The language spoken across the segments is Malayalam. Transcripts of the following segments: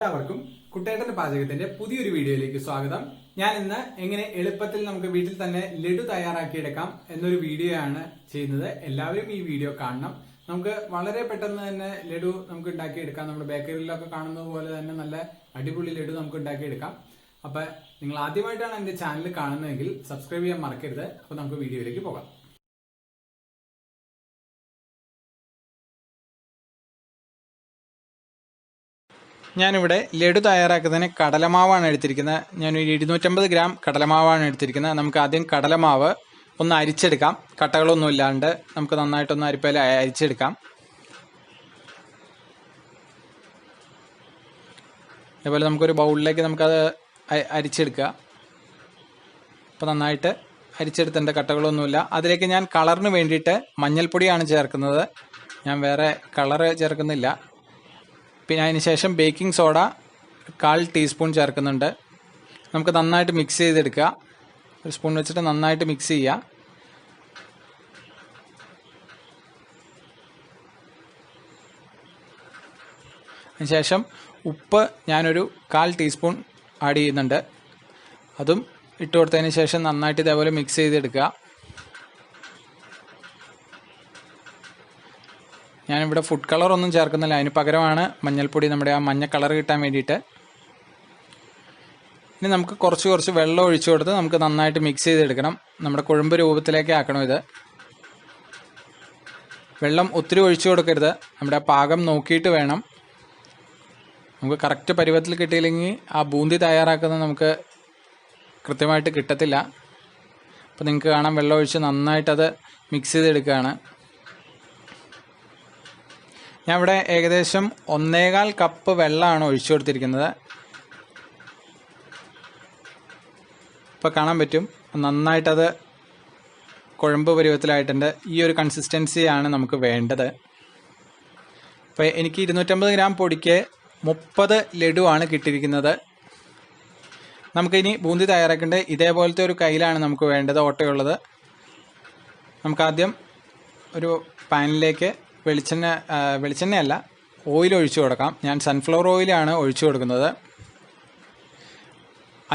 എല്ലാവർക്കും കുട്ടേട്ടന്റെ പാചകത്തിന്റെ പുതിയൊരു വീഡിയോയിലേക്ക് സ്വാഗതം. ഞാൻ ഇന്ന് എങ്ങനെ എളുപ്പത്തിൽ നമുക്ക് വീട്ടിൽ തന്നെ ലഡു തയ്യാറാക്കിയെടുക്കാം എന്നൊരു വീഡിയോ ആണ് ചെയ്യുന്നത്. എല്ലാവരും ഈ വീഡിയോ കാണണം. നമുക്ക് വളരെ പെട്ടെന്ന് തന്നെ ലഡു നമുക്ക് ഉണ്ടാക്കിയെടുക്കാം. നമ്മുടെ ബേക്കറിയിലൊക്കെ കാണുന്നത് പോലെ തന്നെ നല്ല അടിപൊളി ലഡു നമുക്ക് ഉണ്ടാക്കിയെടുക്കാം. അപ്പൊ നിങ്ങൾ ആദ്യമായിട്ടാണ് എന്റെ ചാനൽ കാണുന്നതെങ്കിൽ സബ്സ്ക്രൈബ് ചെയ്യാൻ മറക്കരുത്. അപ്പൊ നമുക്ക് വീഡിയോയിലേക്ക് പോകാം. ഞാനിവിടെ ലഡു തയ്യാറാക്കുന്നതിന് കടലമാവാണ് എടുത്തിരിക്കുന്നത്. ഞാനൊരു 250 ഗ്രാം കടലമാവാണ് എടുത്തിരിക്കുന്നത്. നമുക്ക് ആദ്യം കടലമാവ് ഒന്ന് അരിച്ചെടുക്കാം. കട്ടകളൊന്നും ഇല്ലാണ്ട് നമുക്ക് നന്നായിട്ടൊന്ന് അരിപ്പയിൽ അരിച്ചെടുക്കാം. അതേപോലെ നമുക്കൊരു ബൗളിലേക്ക് നമുക്കത് അരിച്ചെടുക്കുക. അപ്പോൾ നന്നായിട്ട് അരിച്ചെടുത്തേണ്ട, കട്ടകളൊന്നുമില്ല. അതിലേക്ക് ഞാൻ കളറിന് വേണ്ടിയിട്ട് മഞ്ഞൾപ്പൊടിയാണ് ചേർക്കുന്നത്. ഞാൻ വേറെ കളറ് ചേർക്കുന്നില്ല. പിന്നെ അതിന് ശേഷം ബേക്കിംഗ് സോഡ 1/4 ടീസ്പൂൺ ചേർക്കുന്നുണ്ട്. നമുക്ക് നന്നായിട്ട് മിക്സ് ചെയ്തെടുക്കുക. ഒരു സ്പൂൺ വെച്ചിട്ട് നന്നായിട്ട് മിക്സ് ചെയ്യുക. അതിനുശേഷം ഉപ്പ് ഞാനൊരു 1/4 ടീസ്പൂൺ ആഡ് ചെയ്യുന്നുണ്ട്. അതും ഇട്ട് കൊടുത്തതിന് ശേഷം നന്നായിട്ട് ഇതേപോലെ മിക്സ് ചെയ്തെടുക്കുക. ഞാനിവിടെ ഫുഡ് കളർ ഒന്നും ചേർക്കുന്നില്ല. അതിന് പകരമാണ് മഞ്ഞൾപ്പൊടി, നമ്മുടെ ആ മഞ്ഞ കളർ കിട്ടാൻ വേണ്ടിയിട്ട്. ഇനി നമുക്ക് കുറച്ച് വെള്ളം ഒഴിച്ചു കൊടുത്ത് നമുക്ക് നന്നായിട്ട് മിക്സ് ചെയ്തെടുക്കണം. നമ്മുടെ കുഴമ്പ് രൂപത്തിലേക്ക് ആക്കണം ഇത്. വെള്ളം ഒത്തിരി ഒഴിച്ചു കൊടുക്കരുത്. നമ്മുടെ പാകം നോക്കിയിട്ട് വേണം. നമുക്ക് കറക്റ്റ് പരുവത്തിൽ കിട്ടിയില്ലെങ്കിൽ ആ ബൂന്തി തയ്യാറാക്കുന്നത് നമുക്ക് കൃത്യമായിട്ട് കിട്ടത്തില്ല. അപ്പോൾ നിങ്ങൾക്ക് കാണാം, വെള്ളം ഒഴിച്ച് നന്നായിട്ടത് മിക്സ് ചെയ്തെടുക്കുകയാണ്. ഞാൻ ഇവിടെ ഏകദേശം 1.25 കപ്പ് വെള്ളമാണ് ഒഴിച്ചു കൊടുത്തിരിക്കുന്നത്. ഇപ്പോൾ കാണാൻ പറ്റും, നന്നായിട്ടത് കുഴമ്പ് പരുവത്തിലായിട്ടുണ്ട്. ഈ ഒരു കൺസിസ്റ്റൻസിയാണ് നമുക്ക് വേണ്ടത്. അപ്പോൾ എനിക്ക് 250 ഗ്രാം പൊടിക്ക് 30 ലഡു ആണ് കിട്ടിയിരിക്കുന്നത്. നമുക്കിനി ബൂന്തി തയ്യാറാക്കേണ്ടത് ഇതേപോലത്തെ ഒരു കയ്യിലാണ് നമുക്ക് വേണ്ടത്, ഓട്ടയുള്ളത്. നമുക്കാദ്യം ഒരു പാനിലേക്ക് വെളിച്ചെണ്ണയല്ല, ഓയിൽ ഒഴിച്ചു കൊടുക്കാം. ഞാൻ സൺഫ്ലവർ ഓയിലാണ് ഒഴിച്ചു കൊടുക്കുന്നത്.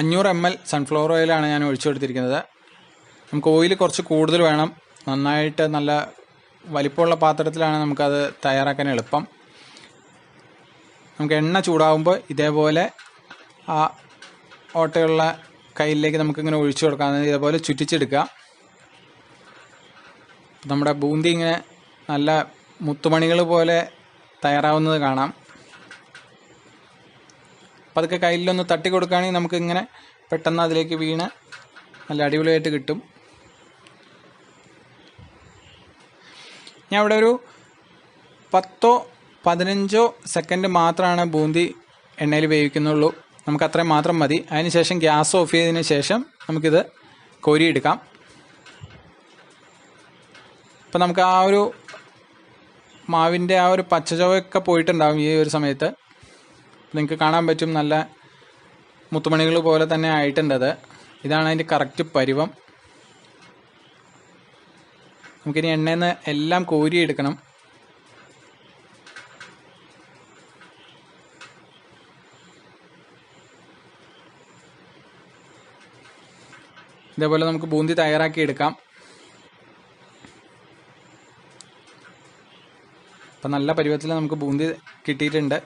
500 ml സൺഫ്ലവർ ഓയിലാണ് ഞാൻ ഒഴിച്ചു കൊടുത്തിരിക്കുന്നത്. നമുക്ക് ഓയിൽ കുറച്ച് കൂടുതൽ വേണം. നന്നായിട്ട് നല്ല വലിപ്പമുള്ള പാത്രത്തിലാണ് നമുക്കത് തയ്യാറാക്കാൻ എളുപ്പം. നമുക്ക് എണ്ണ ചൂടാകുമ്പോൾ ഇതേപോലെ ആ ഓട്ടയുള്ള കയ്യിലേക്ക് നമുക്കിങ്ങനെ ഒഴിച്ചു കൊടുക്കാം. ഇതേപോലെ ചുറ്റിച്ചെടുക്കുക. നമ്മുടെ ബൂന്തി ഇങ്ങനെ നല്ല മുത്തുമണികൾ പോലെ തയ്യാറാവുന്നത് കാണാം. അപ്പം അതൊക്കെ കയ്യിലൊന്ന് തട്ടി കൊടുക്കുകയാണെങ്കിൽ നമുക്കിങ്ങനെ പെട്ടെന്ന് അതിലേക്ക് വീണ് നല്ല അടിപൊളിയായിട്ട് കിട്ടും. ഞാൻ ഇവിടെ ഒരു 10-15 സെക്കൻഡ് മാത്രമാണ് ബൂന്തി എണ്ണയിൽ വേവിക്കുന്നുള്ളൂ. നമുക്ക് അത്രയും മാത്രം മതി. അതിനുശേഷം ഗ്യാസ് ഓഫ് ചെയ്തതിന് ശേഷം നമുക്കിത് കോരിയെടുക്കാം. അപ്പം നമുക്ക് ആ ഒരു മാവിൻ്റെ ആ ഒരു പച്ചചുവയൊക്കെ പോയിട്ടുണ്ടാകും ഈ ഒരു സമയത്ത്. നിങ്ങൾക്ക് കാണാൻ പറ്റും, നല്ല മുത്തുമണികൾ പോലെ തന്നെ ആയിട്ടുണ്ടത്. ഇതാണ് അതിൻ്റെ കറക്റ്റ് പരുവം. നമുക്കിനി എണ്ണയിൽ നിന്ന് എല്ലാം കോരിയെടുക്കണം. ഇതേപോലെ നമുക്ക് ബൂന്തി തയ്യാറാക്കി എടുക്കാം. അപ്പം നല്ല പരുവത്തിൽ നമുക്ക് ബൂന്തി കിട്ടിയിട്ടുണ്ട്.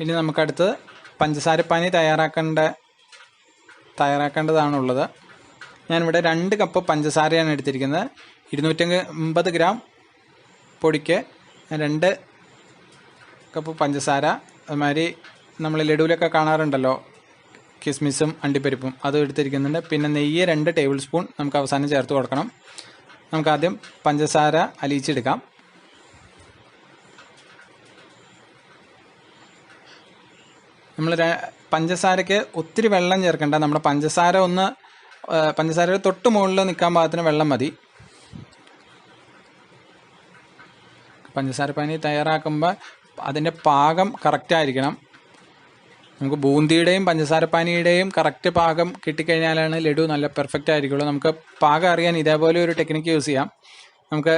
ഇനി നമുക്കടുത്ത് പഞ്ചസാരപ്പാനി തയ്യാറാക്കേണ്ടതാണുള്ളത്. ഞാനിവിടെ 2 കപ്പ് പഞ്ചസാരയാണ് എടുത്തിരിക്കുന്നത്. 250 ഗ്രാം പൊടിക്ക് 2 കപ്പ് പഞ്ചസാര. അതുമാതിരി നമ്മൾ ലഡുവിലൊക്കെ കാണാറുണ്ടല്ലോ, കിസ്മിസും അണ്ടിപ്പരിപ്പും, അതും എടുത്തിരിക്കുന്നുണ്ട്. പിന്നെ നെയ്യ് 2 ടേബിൾ സ്പൂൺ നമുക്ക് അവസാനം ചേർത്ത് കൊടുക്കണം. നമുക്കാദ്യം പഞ്ചസാര അലിയിച്ചെടുക്കാം. നമ്മൾ പഞ്ചസാരയ്ക്ക് ഒത്തിരി വെള്ളം ചേർക്കണ്ട. നമ്മുടെ പഞ്ചസാരയുടെ തൊട്ട് മുകളിൽ നിൽക്കാൻ പാകത്തിന് വെള്ളം മതി. പഞ്ചസാരപ്പാനി തയ്യാറാക്കുമ്പോൾ അതിൻ്റെ പാകം കറക്റ്റായിരിക്കണം. നമുക്ക് ബൂന്തിയുടെയും പഞ്ചസാരപ്പാനിയുടെയും കറക്റ്റ് പാകം കിട്ടിക്കഴിഞ്ഞാലാണ് ലഡു നല്ല പെർഫെക്റ്റ് ആയിരിക്കുള്ളൂ. നമുക്ക് പാകം അറിയാൻ ഇതേപോലെ ഒരു ടെക്നിക്ക് യൂസ് ചെയ്യാം. നമുക്ക്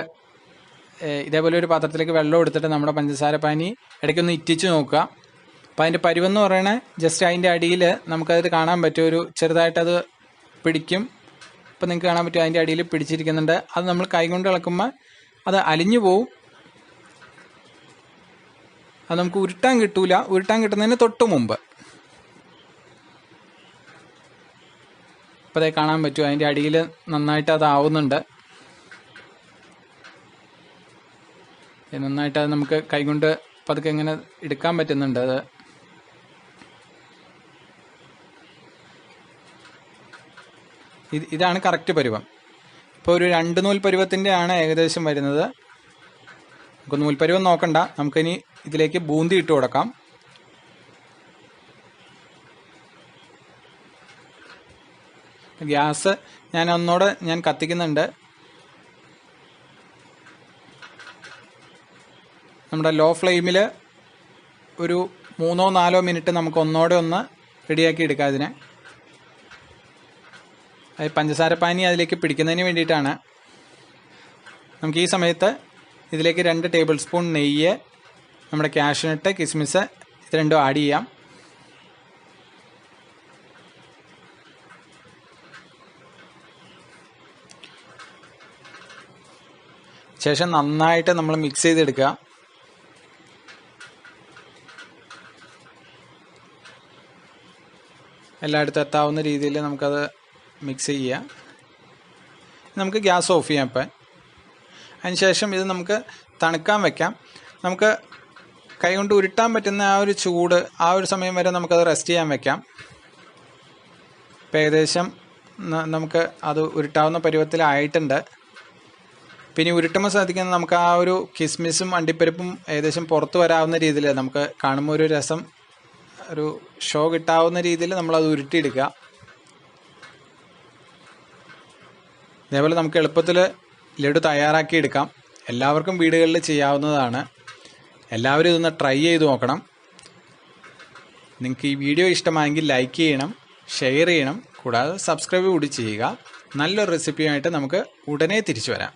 ഇതേപോലെ ഒരു പാത്രത്തിലേക്ക് വെള്ളം എടുത്തിട്ട് നമ്മുടെ പഞ്ചസാര പാനി ഇടയ്ക്കൊന്ന് ഇറ്റിച്ച് നോക്കുക. അപ്പോൾ അതിൻ്റെ പരുവെന്ന് പറയണേ ജസ്റ്റ് അതിൻ്റെ അടിയിൽ നമുക്കത് കാണാൻ പറ്റും, ഒരു ചെറുതായിട്ടത് പിടിക്കും. ഇപ്പം നിങ്ങൾക്ക് കാണാൻ പറ്റും അതിൻ്റെ അടിയിൽ പിടിച്ചിരിക്കുന്നുണ്ട്. അത് നമ്മൾ കൈ കൊണ്ട് ഇളക്കുമ്പോൾ അത് അലിഞ്ഞു പോവും. അത് നമുക്ക് ഉരുട്ടാൻ കിട്ടൂല. ഉരുട്ടാൻ കിട്ടുന്നതിന് തൊട്ട് മുമ്പ് അപ്പോൾ അതേ കാണാൻ പറ്റും അതിൻ്റെ അടിയിൽ നന്നായിട്ട് അതാവുന്നുണ്ട്. നന്നായിട്ട് അത് നമുക്ക് കൈകൊണ്ട് പതുക്കെ ഇങ്ങനെ എടുക്കാൻ പറ്റുന്നുണ്ട്. അത് ഇതാണ് കറക്റ്റ് പരുവം. ഇപ്പോൾ ഒരു 2 നൂൽ പരുവത്തിൻ്റെ ആണ് ഏകദേശം വരുന്നത്. നമുക്ക് നൂൽപ്പരുവം നോക്കണ്ട, നമുക്കിനി ഇതിലേക്ക് ബൂന്തി ഇട്ട് കൊടുക്കാം. ഗ്യാസ് ഞാൻ കത്തിക്കുന്നുണ്ട്. നമ്മുടെ ലോ ഫ്ലെയിമിൽ ഒരു 3-4 മിനിറ്റ് നമുക്ക് ഒന്ന് റെഡിയാക്കി എടുക്കാം ഇതിനെ. അത് പഞ്ചസാര പാനി അതിലേക്ക് പിടിക്കുന്നതിന് വേണ്ടിയിട്ടാണ്. നമുക്ക് ഈ സമയത്ത് ഇതിലേക്ക് 2 ടേബിൾ സ്പൂൺ നെയ്യ്, നമ്മുടെ കാഷ്യൂനട്ട്, കിസ്മിസ് ഇത് രണ്ടും ആഡ് ചെയ്യാം. ശേഷം നന്നായിട്ട് നമ്മൾ മിക്സ് ചെയ്തെടുക്കുക. എല്ലായിടത്തും എത്താവുന്ന രീതിയിൽ നമുക്കത് മിക്സ് ചെയ്യാം. നമുക്ക് ഗ്യാസ് ഓഫ് ചെയ്യാം. ഇപ്പം അതിനുശേഷം ഇത് നമുക്ക് തണുക്കാൻ വെക്കാം. നമുക്ക് കൈകൊണ്ട് ഉരുട്ടാൻ പറ്റുന്ന ആ ഒരു ചൂട്, ആ ഒരു സമയം വരെ നമുക്കത് റെസ്റ്റ് ചെയ്യാൻ വെക്കാം. ഇപ്പം ഏകദേശം നമുക്ക് അത് ഉരുട്ടാവുന്ന പരുവത്തിലായിട്ടുണ്ട്. പിന്നെ ഉരുട്ടുമ്പോൾ ശ്രദ്ധിക്കുന്നത് നമുക്ക് ആ ഒരു കിസ്മിസും അണ്ടിപ്പരിപ്പും ഏകദേശം പുറത്ത് വരാവുന്ന രീതിയിൽ, നമുക്ക് കാണുമ്പോൾ ഒരു രസം, ഒരു ഷോ കിട്ടാവുന്ന രീതിയിൽ നമ്മളത് ഉരുട്ടിയെടുക്കുക. ഇതേപോലെ നമുക്ക് എളുപ്പത്തിൽ ലഡു തയ്യാറാക്കി എടുക്കാം. എല്ലാവർക്കും വീടുകളിൽ ചെയ്യാവുന്നതാണ്. എല്ലാവരും ഇതൊന്ന് ട്രൈ ചെയ്ത് നോക്കണം. നിങ്ങൾക്ക് ഈ വീഡിയോ ഇഷ്ടമായെങ്കിൽ ലൈക്ക് ചെയ്യണം, ഷെയർ ചെയ്യണം, കൂടാതെ സബ്സ്ക്രൈബ് കൂടി ചെയ്യുക. നല്ലൊരു റെസിപ്പിയായിട്ട് നമുക്ക് ഉടനെ തിരിച്ചു വരാം.